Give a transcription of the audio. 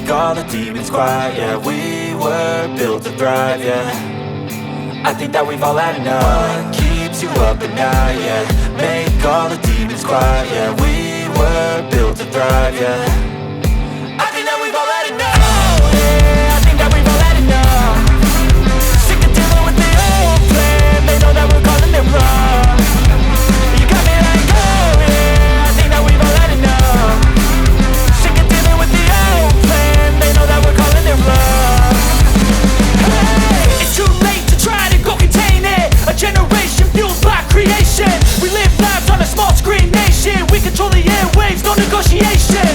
make all the demons quiet. Yeah, we were built to thrive, yeah. I think that we've all had enough. What keeps you up at night, yeah. Make all the demons quiet, yeah. We were built to thrive, yeah. I think that we've all had enough. Oh yeah, I think that we've all had enough. Sick of dealing with the old plan. They know that we're calling it wrong. You got me like, oh yeah, I think that we've all had enough. Sick of dealing with the old plan. They know that we're calling it wrong. Hey, it's too late to try to go contain it. A generation fueled by creation. We live lives on a small screen nation. We control the airwaves, no negotiation.